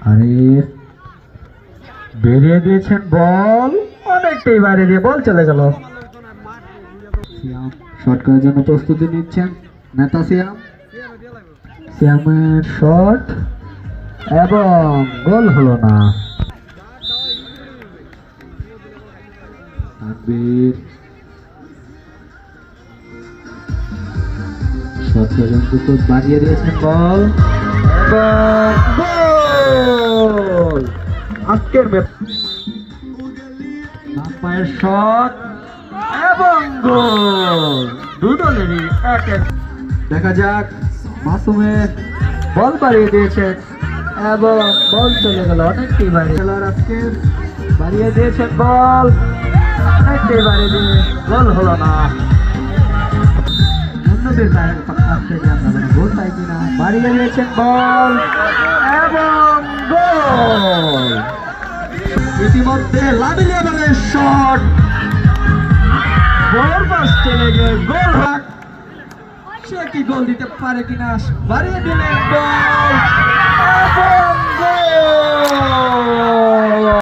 আরিফ বেরিয়ে দিয়েছেন বল, অনেকটাই বাইরে দিয়ে বল চলে গেল। সিয়াম শট করার জন্য প্রস্তুতি নিচ্ছেন, নেতা সিয়াম। সিয়ামের শট এবং গোল হলো না। তানভীর শট পর্যন্ত বাড়িয়ে দিয়েছেন বল এবং গোল। আজকের পায়ের শট এবং গোল, দুদলেরই এক এক। দেখা যাক, মাসুমের বল বাড়িয়ে দিয়েছেন এবং বল চলে গেল অনেকটাই বাইরে। খেলার আজকে বাড়িয়ে দিয়েছেন বল, অনেকটাই বাইরে দিয়ে গোল হলো না। অন্যদের কাছ থেকে আমরা গোল পাই কিনা। বাড়িয়ে দিয়েছেন বল এবং গোল। ইতিমধ্যে লাবিলিয়া বলের শট বল পাশে লেগে গোল। সে কি গোল দিতে পারে কিনা, বাড়িয়ে দিলেন বল